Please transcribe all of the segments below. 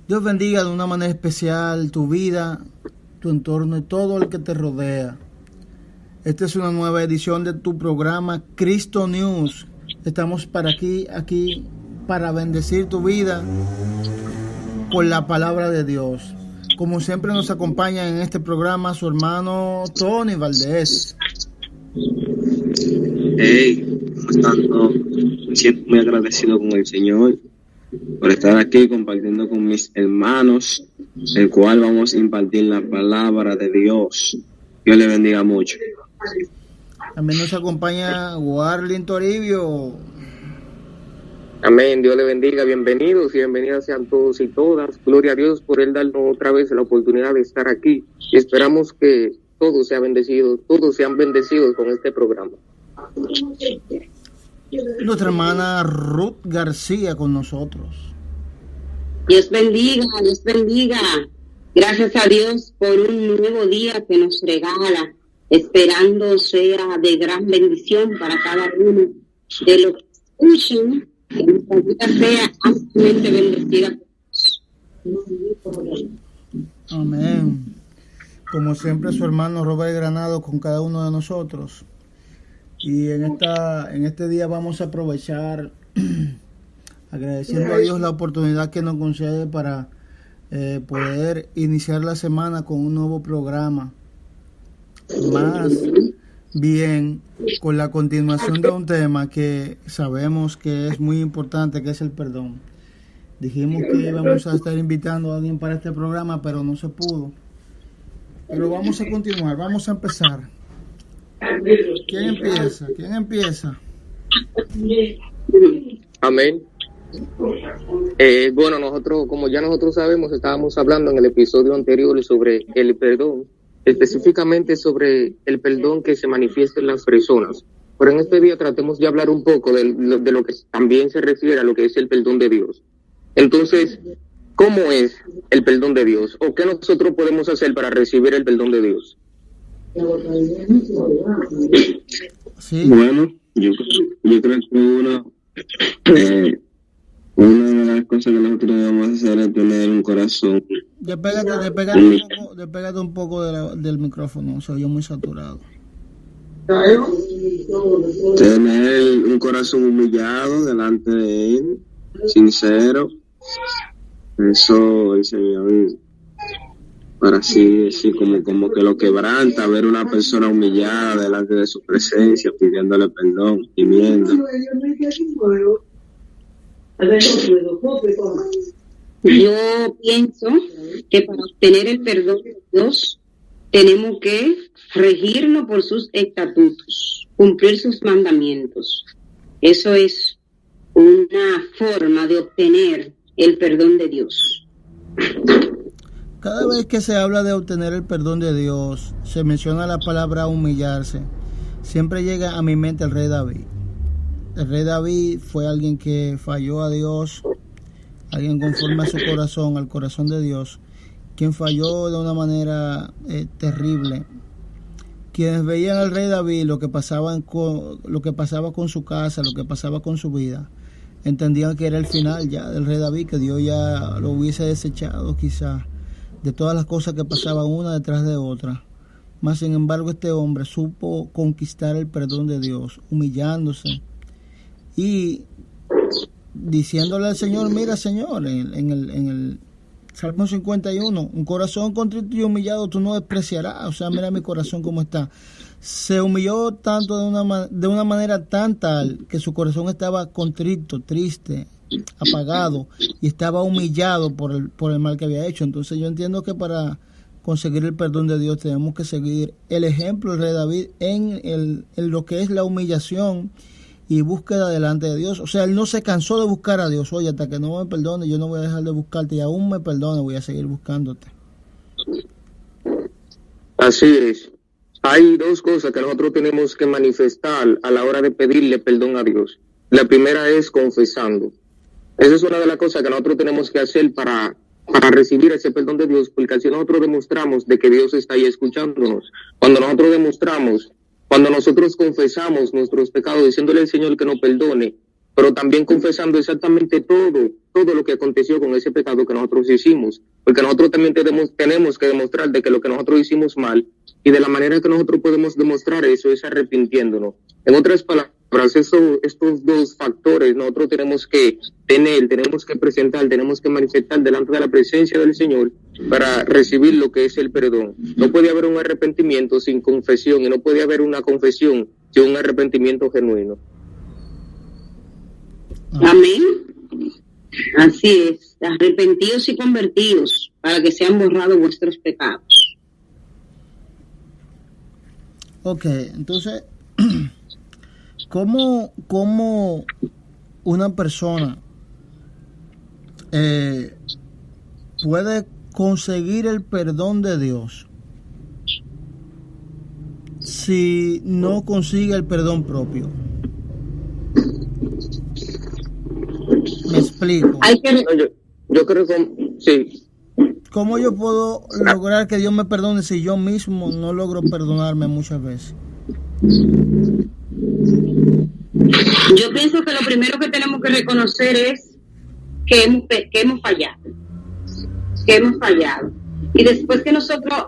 Dios bendiga de una manera especial tu vida, tu entorno y todo el que te rodea. Esta es una nueva edición de tu programa Cristo News. Estamos aquí para bendecir tu vida por la palabra de Dios. Como siempre nos acompaña en este programa su hermano Tony Valdés. Hey, ¿cómo están todos? Me siento muy agradecido con el Señor por estar aquí compartiendo con mis hermanos, el cual vamos a impartir la palabra de Dios. Dios le bendiga mucho. También nos acompaña Warlin Toribio. Amén, Dios le bendiga, bienvenidos y bienvenidas sean todos y todas. Gloria a Dios por Él darnos otra vez la oportunidad de estar aquí y esperamos que todos sean bendecidos con este programa. Nuestra hermana Ruth García con nosotros. Dios bendiga. Gracias a Dios por un nuevo día que nos regala, esperando sea de gran bendición para cada uno de los que escuchen, que nuestra vida sea ampliamente bendecida. Amén. Como siempre, su hermano Robert Granado con cada uno de nosotros. Y en este día vamos a aprovechar agradeciendo a Dios la oportunidad que nos concede para poder iniciar la semana con un nuevo programa. Más bien con la continuación de un tema que sabemos que es muy importante, que es el perdón. Dijimos que íbamos a estar invitando a alguien para este programa, pero no se pudo. Pero vamos a continuar, vamos a empezar. ¿Quién empieza? Amén. Bueno, nosotros sabemos, estábamos hablando en el episodio anterior sobre el perdón, específicamente sobre el perdón que se manifiesta en las personas. Pero en este día tratemos de hablar un poco de lo que también se refiere a lo que es el perdón de Dios. Entonces, ¿cómo es el perdón de Dios? ¿O qué nosotros podemos hacer para recibir el perdón de Dios? Sí. Bueno, yo creo que una de las cosas que nosotros debemos hacer es tener un corazón. Despégate un poco del micrófono, se oyó muy saturado. Tener un corazón humillado delante de Él, sincero. Eso el Señor, para así como que lo quebranta, ver una persona humillada delante de su presencia, pidiéndole perdón, gimiendo. Yo pienso que para obtener el perdón de Dios tenemos que regirnos por sus estatutos, cumplir sus mandamientos. Eso es una forma de obtener el perdón de Dios. Cada vez que se habla de obtener el perdón de Dios, se menciona la palabra humillarse. Siempre llega a mi mente el rey David. El rey David fue alguien que falló a Dios, alguien conforme a su corazón, al corazón de Dios, quien falló de una manera terrible. Quienes veían al rey David, lo que pasaba con su casa, lo que pasaba con su vida, entendían que era el final ya del rey David, que Dios ya lo hubiese desechado quizás de todas las cosas que pasaban una detrás de otra. Mas sin embargo este hombre supo conquistar el perdón de Dios, humillándose y diciéndole al Señor: mira, Señor, en el Salmo 51, un corazón contrito y humillado tú no despreciarás. O sea, mira mi corazón cómo está. Se humilló tanto de una manera tan tal que su corazón estaba contrito, triste, apagado, y estaba humillado por el mal que había hecho. Entonces yo entiendo que para conseguir el perdón de Dios tenemos que seguir el ejemplo del rey David en lo que es la humillación y búsqueda delante de Dios. O sea, él no se cansó de buscar a Dios. Oye, hasta que no me perdone, yo no voy a dejar de buscarte, y aún me perdone, voy a seguir buscándote. Así es. Hay dos cosas que nosotros tenemos que manifestar a la hora de pedirle perdón a Dios. La primera es confesando. Esa es una de las cosas que nosotros tenemos que hacer para recibir ese perdón de Dios, porque así nosotros demostramos de que Dios está ahí escuchándonos. Cuando nosotros confesamos nuestros pecados, diciéndole al Señor que nos perdone, pero también confesando exactamente todo todo lo que aconteció con ese pecado que nosotros hicimos, porque nosotros también tenemos que demostrar de que lo que nosotros hicimos mal, y de la manera que nosotros podemos demostrar eso es arrepintiéndonos. En otras palabras, estos dos factores nosotros tenemos que tener, tenemos que presentar, tenemos que manifestar delante de la presencia del Señor para recibir lo que es el perdón. No puede haber un arrepentimiento sin confesión, y no puede haber una confesión sin un arrepentimiento genuino. Amén. Así es, arrepentidos y convertidos para que sean borrados vuestros pecados. Ok, entonces, ¿cómo una persona puede conseguir el perdón de Dios si no consigue el perdón propio? Me explico. Yo creo que sí. ¿Cómo yo puedo lograr que Dios me perdone si yo mismo no logro perdonarme muchas veces? Yo pienso que lo primero que tenemos que reconocer es que hemos fallado. Que hemos fallado. Y después que nosotros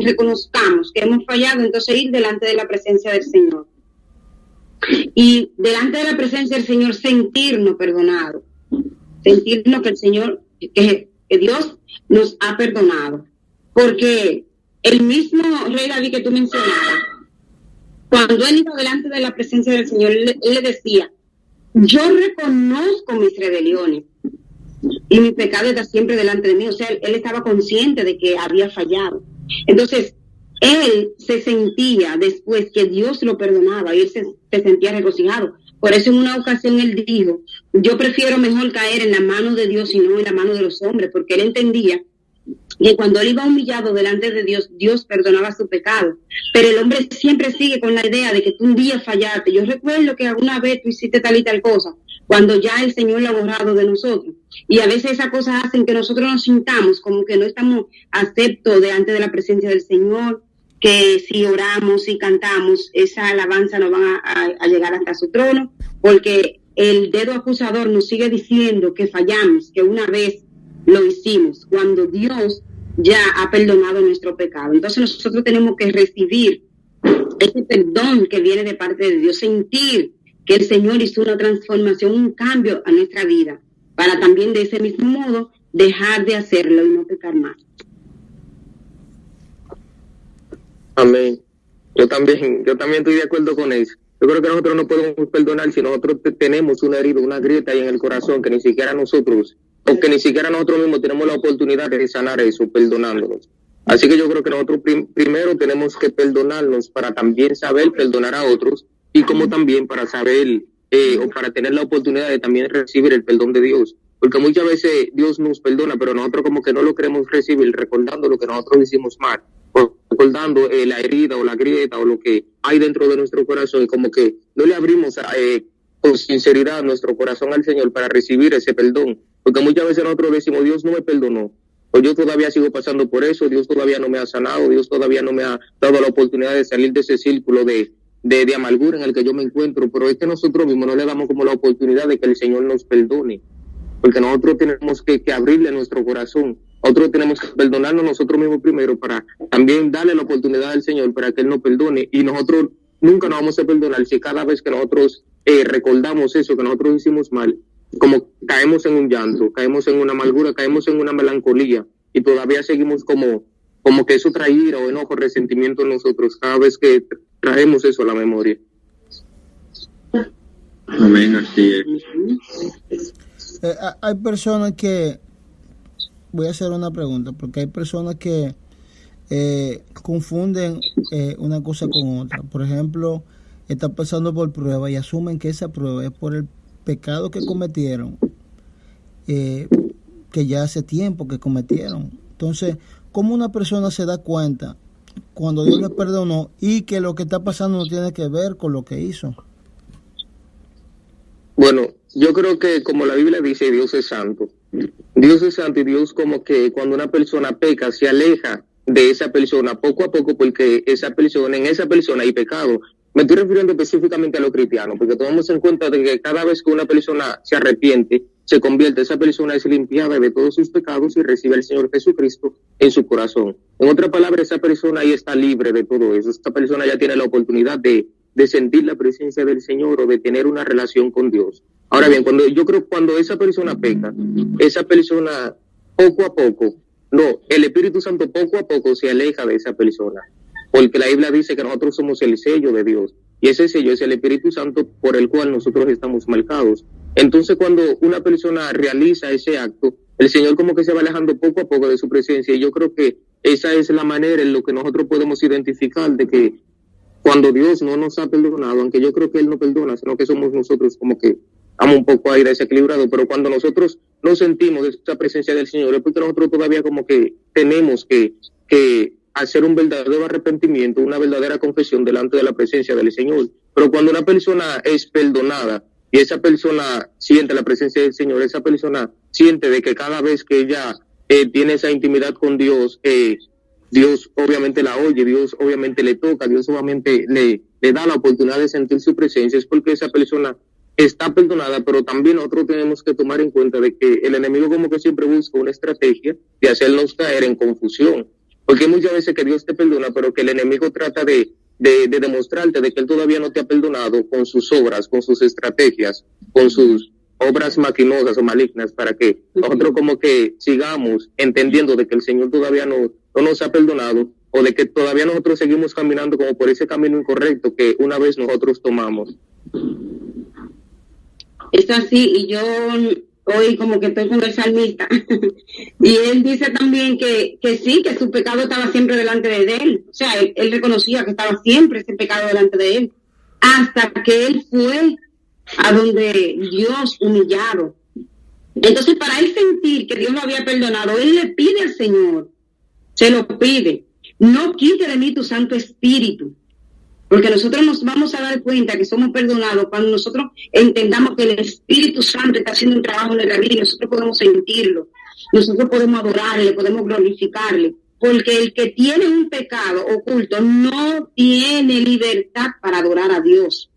reconozcamos que hemos fallado, entonces ir delante de la presencia del Señor. Y delante de la presencia del Señor sentirnos perdonados. Sentirnos que el Señor, que Dios nos ha perdonado. Porque el mismo rey David que tú mencionabas, cuando él iba delante de la presencia del Señor, él le decía: yo reconozco mis rebeliones y mi pecado está siempre delante de mí. O sea, él estaba consciente de que había fallado. Entonces, él se sentía después que Dios lo perdonaba y él se sentía regocijado. Por eso en una ocasión él dijo: yo prefiero mejor caer en la mano de Dios y no en la mano de los hombres, porque él entendía que cuando él iba humillado delante de Dios, Dios perdonaba su pecado. Pero el hombre siempre sigue con la idea de que tú un día fallaste. Yo recuerdo que alguna vez tú hiciste tal y tal cosa, cuando ya el Señor lo ha borrado de nosotros. Y a veces esas cosas hacen que nosotros nos sintamos como que no estamos aceptos delante de la presencia del Señor, que si oramos y cantamos, esa alabanza no va a llegar hasta su trono, porque el dedo acusador nos sigue diciendo que fallamos, que una vez lo hicimos, cuando Dios ya ha perdonado nuestro pecado. Entonces nosotros tenemos que recibir ese perdón que viene de parte de Dios, sentir que el Señor hizo una transformación, un cambio a nuestra vida, para también de ese mismo modo dejar de hacerlo y no pecar más. Amén. Yo también estoy de acuerdo con eso. Yo creo que nosotros no podemos perdonar si nosotros tenemos una herida, una grieta ahí en el corazón que ni siquiera nosotros, o que ni siquiera nosotros mismos tenemos la oportunidad de sanar eso, perdonándonos. Así que yo creo que nosotros primero tenemos que perdonarnos para también saber perdonar a otros, y como también para saber o para tener la oportunidad de también recibir el perdón de Dios. Porque muchas veces Dios nos perdona, pero nosotros como que no lo queremos recibir, recordando lo que nosotros hicimos mal, recordando la herida o la grieta o lo que hay dentro de nuestro corazón, y como que no le abrimos con sinceridad nuestro corazón al Señor para recibir ese perdón. Porque muchas veces nosotros decimos: Dios no me perdonó, o yo todavía sigo pasando por eso, Dios todavía no me ha sanado, Dios todavía no me ha dado la oportunidad de salir de ese círculo de amargura en el que yo me encuentro. Pero es que nosotros mismos no le damos como la oportunidad de que el Señor nos perdone, porque nosotros tenemos que abrirle nuestro corazón. Nosotros tenemos que perdonarnos nosotros mismos primero, para también darle la oportunidad al Señor para que Él nos perdone. Y nosotros nunca nos vamos a perdonar si cada vez que nosotros recordamos eso que nosotros hicimos mal, como caemos en un llanto, caemos en una amargura, caemos en una melancolía, y todavía seguimos como que eso trae ira o enojo, resentimiento en nosotros cada vez que traemos eso a la memoria. Amén, así es. Hay personas que, voy a hacer una pregunta, porque hay personas que confunden una cosa con otra. Por ejemplo, están pasando por prueba y asumen que esa prueba es por el pecado que cometieron, que ya hace tiempo que cometieron. Entonces, ¿cómo una persona se da cuenta cuando Dios le perdonó y que lo que está pasando no tiene que ver con lo que hizo? Bueno, yo creo que como la Biblia dice, Dios es santo. Dios es santo, y Dios como que cuando una persona peca, se aleja de esa persona poco a poco, porque en esa persona hay pecado. Me estoy refiriendo específicamente a los cristianos, porque tomamos en cuenta de que cada vez que una persona se arrepiente, se convierte, esa persona es limpiada de todos sus pecados y recibe al Señor Jesucristo en su corazón. En otra palabra, esa persona ahí está libre de todo eso. Esta persona ya tiene la oportunidad de sentir la presencia del Señor o de tener una relación con Dios. Ahora bien, yo creo que cuando esa persona peca, esa persona poco a poco, el Espíritu Santo poco a poco se aleja de esa persona, porque la Biblia dice que nosotros somos el sello de Dios, y ese sello es el Espíritu Santo por el cual nosotros estamos marcados. Entonces, cuando una persona realiza ese acto, el Señor como que se va alejando poco a poco de su presencia, y yo creo que esa es la manera en lo que nosotros podemos identificar de que cuando Dios no nos ha perdonado, aunque yo creo que Él no perdona, sino que somos nosotros como que estamos un poco ahí desequilibrados, pero cuando nosotros no sentimos esa presencia del Señor, es porque nosotros todavía como que tenemos que hacer un verdadero arrepentimiento, una verdadera confesión delante de la presencia del Señor. Pero cuando una persona es perdonada y esa persona siente la presencia del Señor, esa persona siente de que cada vez que ella tiene esa intimidad con Dios, Dios obviamente la oye, Dios obviamente le toca, Dios obviamente le da la oportunidad de sentir su presencia, es porque esa persona está perdonada. Pero también nosotros tenemos que tomar en cuenta de que el enemigo como que siempre busca una estrategia de hacernos caer en confusión, porque hay muchas veces que Dios te perdona, pero que el enemigo trata de demostrarte de que Él todavía no te ha perdonado con sus obras, con sus estrategias, con sus obras maquinosas o malignas, para que nosotros como que sigamos entendiendo de que el Señor todavía no nos ha perdonado, o de que todavía nosotros seguimos caminando como por ese camino incorrecto que una vez nosotros tomamos. Es así, y yo hoy como que estoy con el salmista, y él dice también que sí, que su pecado estaba siempre delante de él, o sea, él reconocía que estaba siempre ese pecado delante de él, hasta que él fue a donde Dios humillado. Entonces, para él sentir que Dios lo había perdonado, él le pide al Señor, se lo pide, no quite de mí tu Santo Espíritu, porque nosotros nos vamos a dar cuenta que somos perdonados cuando nosotros entendamos que el Espíritu Santo está haciendo un trabajo en la vida y nosotros podemos sentirlo, nosotros podemos adorarle, podemos glorificarle, porque el que tiene un pecado oculto no tiene libertad para adorar a Dios.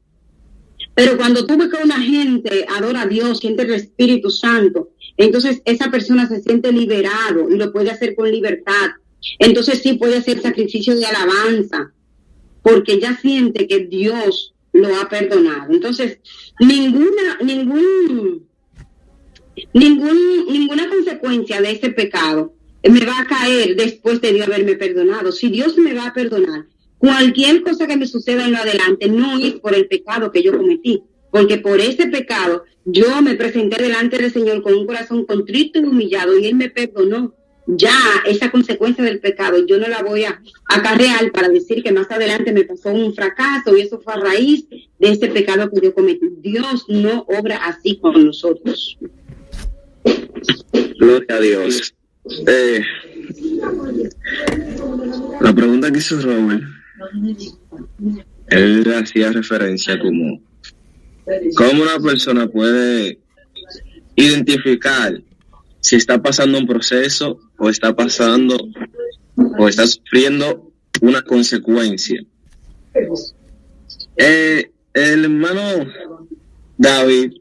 Pero cuando tú ves que una gente adora a Dios, siente el Espíritu Santo, entonces esa persona se siente liberado y lo puede hacer con libertad. Entonces sí puede hacer sacrificio de alabanza, porque ya siente que Dios lo ha perdonado. Entonces, ninguna consecuencia de ese pecado me va a caer después de Dios haberme perdonado. Si Dios me va a perdonar, cualquier cosa que me suceda en lo adelante no es por el pecado que yo cometí, porque por ese pecado yo me presenté delante del Señor con un corazón contrito y humillado, y Él me perdonó. Ya esa consecuencia del pecado yo no la voy a acarrear para decir que más adelante me pasó un fracaso y eso fue a raíz de ese pecado que yo cometí. Dios no obra así con nosotros. Gloria a Dios. La pregunta que hizo Robert, él hacía referencia como cómo una persona puede identificar si está pasando un proceso o está sufriendo una consecuencia. El hermano David,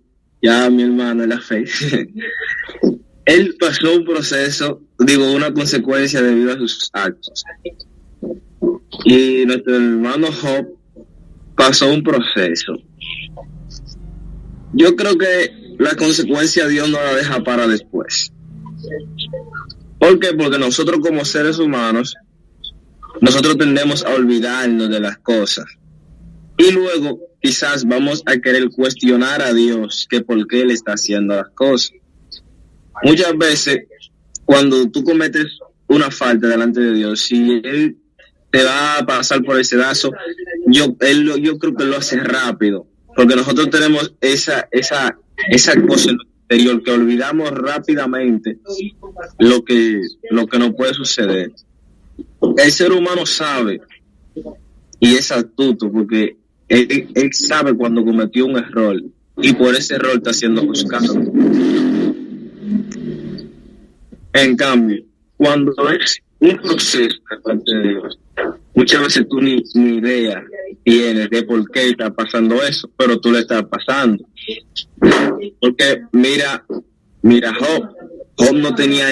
ya mi hermano en la fe, él pasó un proceso, una consecuencia debido a sus actos. Y nuestro hermano Job pasó un proceso. Yo creo que la consecuencia Dios no la deja para después. ¿Por qué? Porque nosotros como seres humanos, nosotros tendemos a olvidarnos de las cosas. Y luego quizás vamos a querer cuestionar a Dios que por qué Él está haciendo las cosas. Muchas veces, cuando tú cometes una falta delante de Dios, si Él te va a pasar por ese lazo, yo creo que lo hace rápido, porque nosotros tenemos esa cosa en el interior que olvidamos rápidamente lo que nos puede suceder. El ser humano sabe y es astuto, porque él sabe cuando cometió un error y por ese error está siendo juzgado. En cambio, cuando es un proceso de parte de Dios, muchas veces tú ni idea tienes de por qué está pasando eso, pero tú le estás pasando. Porque mira Mira, Job no tenía